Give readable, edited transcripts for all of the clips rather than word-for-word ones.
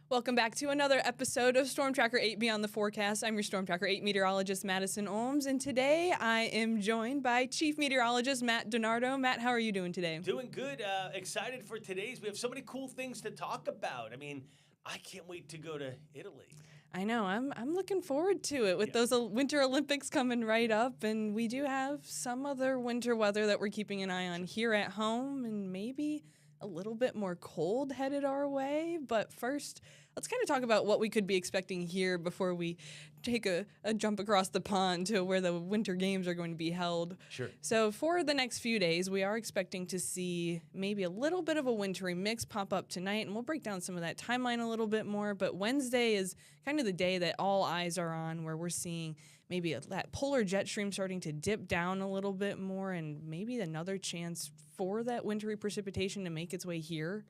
Welcome back to another episode of StormTracker8 Beyond the Forecast. I'm your StormTracker8 meteorologist, Madison Olms, and today I am joined by Chief Meteorologist Matt DiNardo. Matt, how are you doing today? Doing good. Excited for today's. We have so many cool things to talk about. I mean, I can't wait to go to Italy. I know. I'm looking forward to it with those Winter Olympics coming right up, and we do have some other winter weather that we're keeping an eye on here at home, and maybe a little bit more cold headed our way. But first, let's kind of talk about what we could be expecting here before we take a jump across the pond to where the winter games are going to be held. Sure. So for the next few days, we are expecting to see maybe a little bit of a wintry mix pop up tonight, and we'll break down some of that timeline a little bit more. But Wednesday is kind of the day that all eyes are on, where we're seeing maybe that polar jet stream starting to dip down a little bit more, and maybe another chance for that wintry precipitation to make its way here.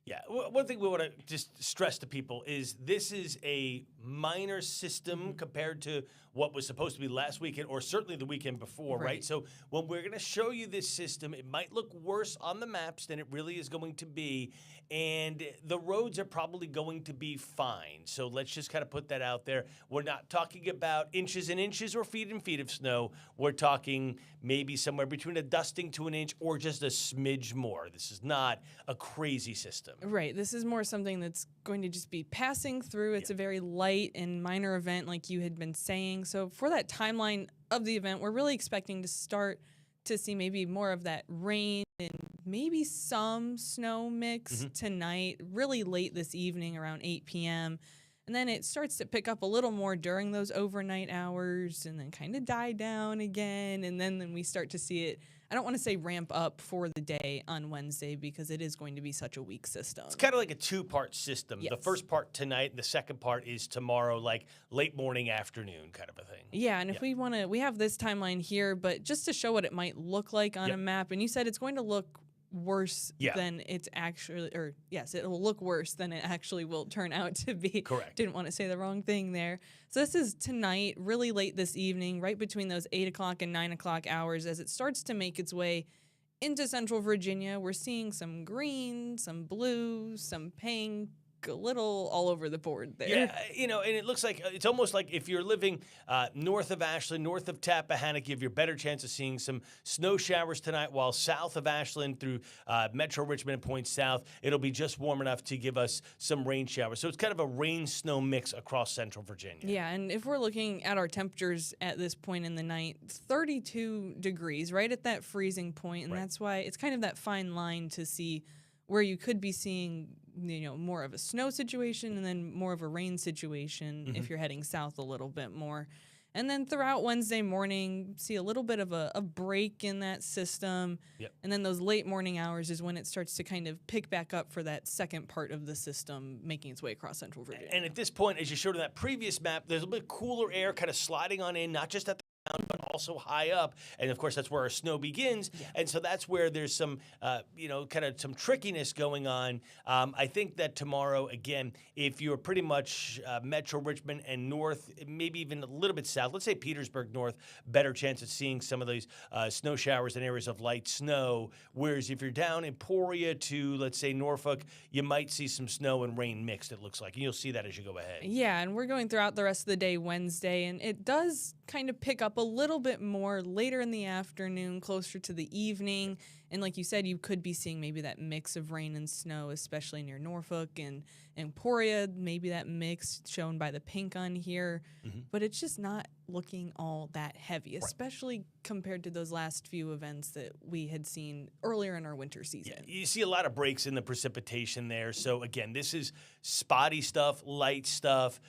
Yeah, one thing we want to just stress to people is this is a minor system compared to what was supposed to be last weekend or certainly the weekend before, right? So when we're going to show you this system, it might look worse on the maps than it really is going to be, and the roads are probably going to be fine. So let's just kind of put that out there. We're not talking about inches and inches or feet and feet of snow. We're talking maybe somewhere between a dusting to an inch or just a smidge more. This is not a crazy system. Right. This is more something that's going to just be passing through. It's a very light and minor event, like you had been saying. So for that timeline of the event, we're really expecting to start to see maybe more of that rain and maybe some snow mix tonight, really late this evening around 8 p.m. And then it starts to pick up a little more during those overnight hours and then kind of die down again. And then we start to see it, I don't want to say ramp up for the day on Wednesday because it is going to be such a weak system. It's kind of like a two-part system. Yes. The first part tonight, and the second part is tomorrow, like late morning, afternoon kind of a thing. Yeah, and if we want to, we have this timeline here, but just to show what it might look like on a map, and you said it's going to look worse than it's actually, or yes, it will look worse than it actually will turn out to be. Correct. Didn't want to say the wrong thing there. So this is tonight, really late this evening, right between those 8 o'clock and 9 o'clock hours as it starts to make its way into central Virginia. We're seeing some green, some blue, some pink, a little all over the board there. Yeah, you know, and it looks like it's almost like if you're living north of Ashland, north of Tappahannock, you have your better chance of seeing some snow showers tonight, while south of Ashland through Metro Richmond and points south, it'll be just warm enough to give us some rain showers. So it's kind of a rain-snow mix across central Virginia. Yeah, and if we're looking at our temperatures at this point in the night, 32 degrees, right at that freezing point, and that's why it's kind of that fine line to see where you could be seeing, you know, more of a snow situation and then more of a rain situation if you're heading south a little bit more. And then throughout Wednesday morning, see a little bit of a break in that system. And then those late morning hours is when it starts to kind of pick back up for that second part of the system making its way across central Virginia. And at this point, as you showed in that previous map, there's a little bit cooler air kind of sliding on in, not just at the but also high up, and of course that's where our snow begins, and so that's where there's some you know, kind of some trickiness going on. I think that tomorrow, again, if you're pretty much Metro Richmond and north, maybe even a little bit south, let's say Petersburg north, better chance of seeing some of these snow showers in areas of light snow, whereas if you're down in Emporia to, let's say, Norfolk, you might see some snow and rain mixed, it looks like, and you'll see that as you go ahead. Yeah, and we're going throughout the rest of the day Wednesday, and it does kind of pick up a little bit more later in the afternoon, closer to the evening. And like you said, you could be seeing maybe that mix of rain and snow, especially near Norfolk and Emporia, maybe that mix shown by the pink on here. But it's just not looking all that heavy, especially compared to those last few events that we had seen earlier in our winter season. Yeah, you see a lot of breaks in the precipitation there. So again, this is spotty stuff, light stuff.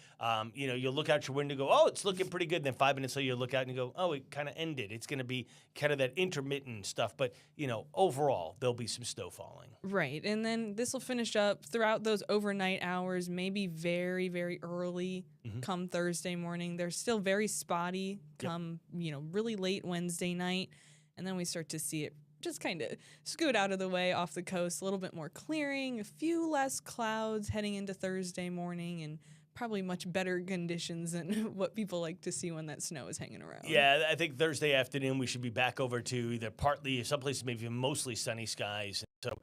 You know, you'll look out your window and go, oh, it's looking pretty good. Then 5 minutes later, you look out and you go, oh, it kind of ended. It's going to be kind of that intermittent stuff. But, you know, overall, there'll be some snow falling. Right. And then this will finish up throughout those overnight hours, maybe very, very early come Thursday morning. They're still very spotty come, you know, really late Wednesday night. And then we start to see it just kind of scoot out of the way off the coast, a little bit more clearing, a few less clouds heading into Thursday morning, and probably much better conditions than what people like to see when that snow is hanging around. Yeah, I think Thursday afternoon we should be back over to either partly, some places maybe even mostly sunny skies. So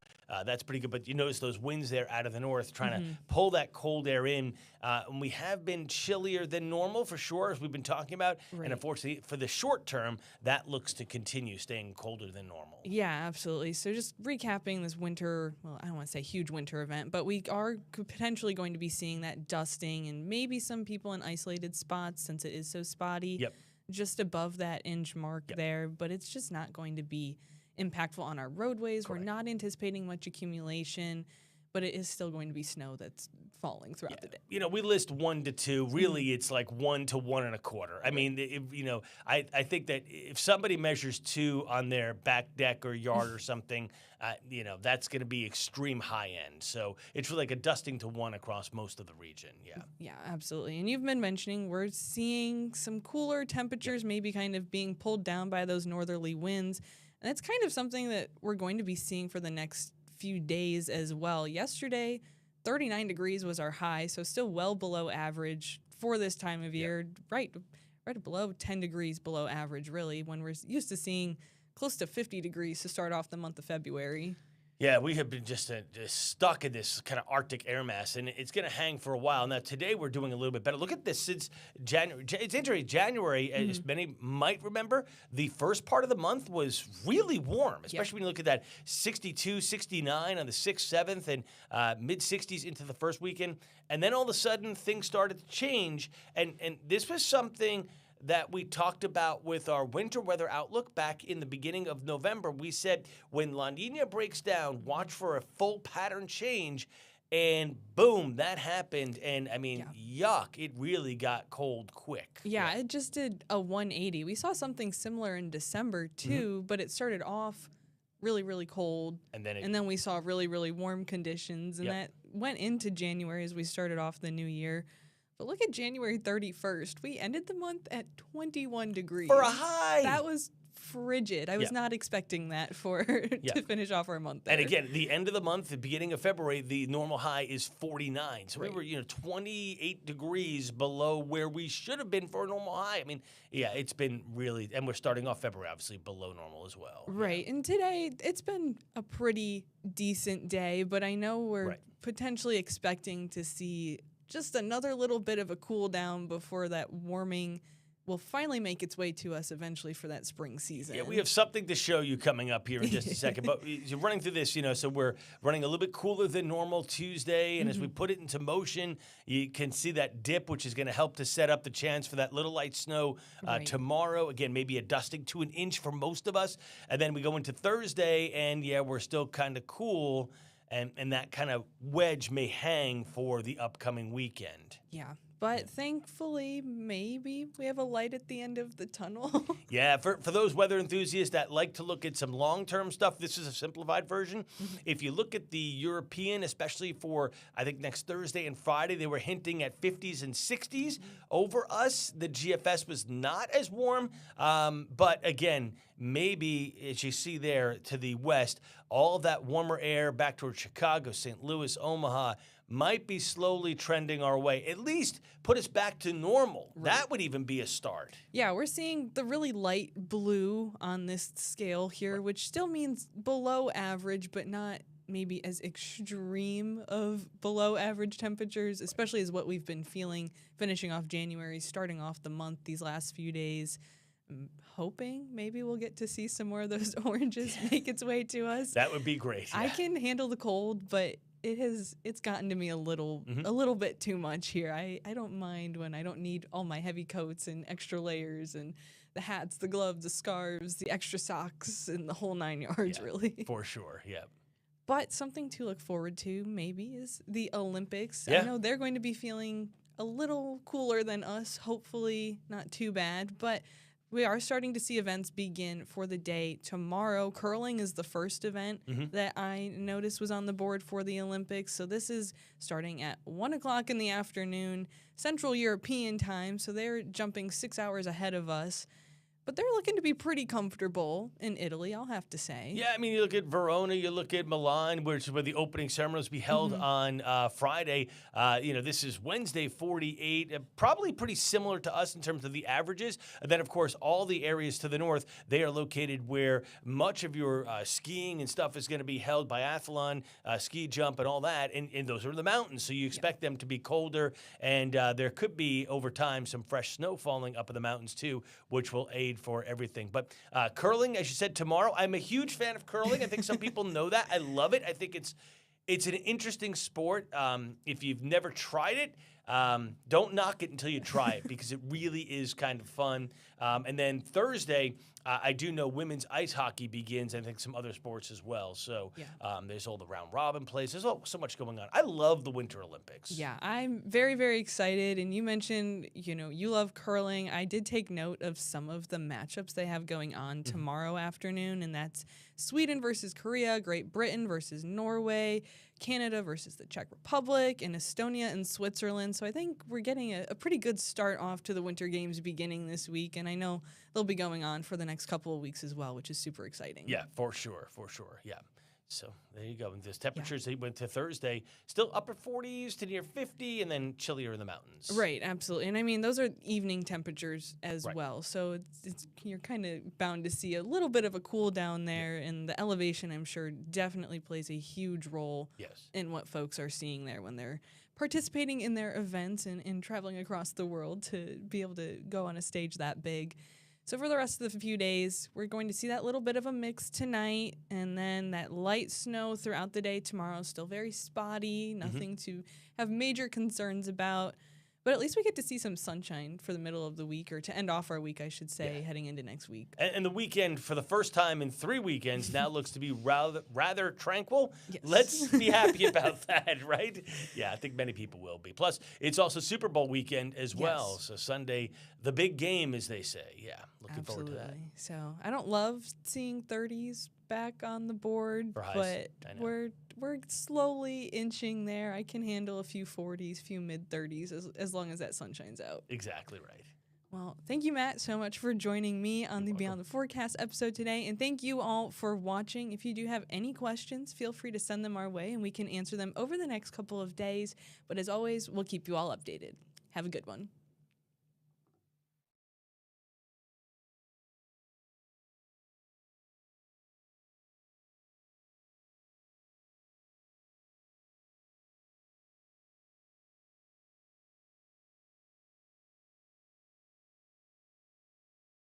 that's pretty good. But you notice those winds there out of the north trying to pull that cold air in. And we have been chillier than normal for sure, as we've been talking about. Right. And unfortunately, for the short term, that looks to continue staying colder than normal. Yeah, absolutely. So just recapping this winter, well, I don't want to say huge winter event, but we are potentially going to be seeing that dusting and maybe some people in isolated spots since it is so spotty. Yep. Just above that inch mark there, but it's just not going to be impactful on our roadways. Correct. We're not anticipating much accumulation, but it is still going to be snow that's falling throughout the day. You know, we list 1 to 2. Really, it's like 1 to 1 1/4. I mean, I think that if somebody measures 2 on their back deck or yard or something, that's going to be extreme high end. So it's really like a dusting to 1 across most of the region. Yeah. Yeah, absolutely. And you've been mentioning we're seeing some cooler temperatures, maybe kind of being pulled down by those northerly winds. And that's kind of something that we're going to be seeing for the next few days as well. Yesterday, 39 degrees was our high, so still well below average for this time of year, right below 10 degrees below average, really, when we're used to seeing close to 50 degrees to start off the month of February. Yeah, we have been just stuck in this kind of Arctic air mass, and it's going to hang for a while. Now, today we're doing a little bit better. Look at this. Since January, it's interesting. January, as many might remember, the first part of the month was really warm, especially when you look at that 62, 69 on the 6th, 7th, and mid-60s into the first weekend. And then all of a sudden, things started to change, and this was something that we talked about with our winter weather outlook back in the beginning of November. We said when La Nina breaks down, watch for a full pattern change, and boom, that happened. And I mean, yuck, it really got cold quick. Yeah, it just did a 180. We saw something similar in December too, but it started off really, really cold. And then we saw really, really warm conditions, and that went into January as we started off the new year. But look at January 31st. We ended the month at 21 degrees. For a high. That was frigid. I was not expecting that to finish off our month there. And again, the end of the month, the beginning of February, the normal high is 49. So we were, 28 degrees below where we should have been for a normal high. I mean, it's been really, and we're starting off February, obviously, below normal as well. Right. And today, it's been a pretty decent day, but I know we're potentially expecting to see just another little bit of a cool down before that warming will finally make its way to us eventually for that spring season. Yeah, we have something to show you coming up here in just a second. But you're running through this, so we're running a little bit cooler than normal Tuesday. And as we put it into motion, you can see that dip, which is going to help to set up the chance for that little light snow tomorrow. Again, maybe a dusting to an inch for most of us. And then we go into Thursday, and we're still kind of cool. And that kind of wedge may hang for the upcoming weekend. Yeah, but thankfully, maybe we have a light at the end of the tunnel. For those weather enthusiasts that like to look at some long-term stuff, this is a simplified version. If you look at the European, especially for, I think, next Thursday and Friday, they were hinting at 50s and 60s. Over us, the GFS was not as warm, but again, maybe, as you see there to the west, all of that warmer air back towards Chicago, St. Louis, Omaha, might be slowly trending our way. At least put us back to normal. That would even be a start. Yeah, we're seeing the really light blue on this scale here, which still means below average, but not maybe as extreme of below average temperatures, especially as what we've been feeling finishing off January, starting off the month these last few days. I'm hoping maybe we'll get to see some more of those oranges make its way to us. That would be great. I can handle the cold, but it's gotten to me a little bit too much here. I don't mind when I don't need all my heavy coats and extra layers and the hats, the gloves, the scarves, the extra socks, and the whole 9 yards, really. For sure, But something to look forward to maybe is the Olympics. Yeah. I know they're going to be feeling a little cooler than us, hopefully not too bad, but we are starting to see events begin for the day tomorrow. Curling is the first event that I noticed was on the board for the Olympics. So this is starting at 1 o'clock in the afternoon, Central European time. So they're jumping 6 hours ahead of us. but they're looking to be pretty comfortable in Italy, I'll have to say. Yeah, I mean, you look at Verona, you look at Milan, which is where the opening ceremony will be held on Friday. This is Wednesday, 48, probably pretty similar to us in terms of the averages. And then, of course, all the areas to the north, they are located where much of your skiing and stuff is going to be held, biathlon, ski jump, and all that. And those are the mountains, so you expect them to be colder. And there could be, over time, some fresh snow falling up in the mountains, too, which will aid for everything. But curling, as you said, tomorrow. I'm a huge fan of curling. I think some people know that. I love it. I think it's an interesting sport. If you've never tried it, don't knock it until you try it because it really is kind of fun. And then Thursday, I do know women's ice hockey begins. I think some other sports as well. So there's all the round robin plays. There's so much going on. I love the Winter Olympics. Yeah, I'm very, very excited. And you mentioned, you love curling. I did take note of some of the matchups they have going on tomorrow afternoon, and that's Sweden versus Korea, Great Britain versus Norway, Canada versus the Czech Republic, and Estonia and Switzerland. So I think we're getting a pretty good start off to the Winter Games beginning this week, and I know they'll be going on for the next couple of weeks as well, which is super exciting. Yeah, for sure, yeah. So there you go. And those temperatures, they went to Thursday, still upper 40s to near 50, and then chillier in the mountains. Right, absolutely. And I mean, those are evening temperatures as well. So you're kind of bound to see a little bit of a cool down there, and the elevation, I'm sure, definitely plays a huge role in what folks are seeing there when they're participating in their events and traveling across the world to be able to go on a stage that big. So for the rest of the few days, we're going to see that little bit of a mix tonight, and then that light snow throughout the day tomorrow. Still very spotty, nothing to have major concerns about. But at least we get to see some sunshine for the middle of the week, or to end off our week, I should say, heading into next week. And the weekend, for the first time in 3 weekends, now looks to be rather tranquil. Yes. Let's be happy about that, right? Yeah, I think many people will be. Plus, it's also Super Bowl weekend as well. So Sunday, the big game, as they say. Yeah, looking forward to that. So I don't love seeing 30s back on the board, but we're slowly inching there. I can handle a few 40s, few mid-30s as long as that sun shines out. Exactly right. Well, thank you, Matt, so much for joining me on the Beyond the Forecast episode today, and thank you all for watching. If you do have any questions, feel free to send them our way, and we can answer them over the next couple of days. But as always, we'll keep you all updated. Have a good one.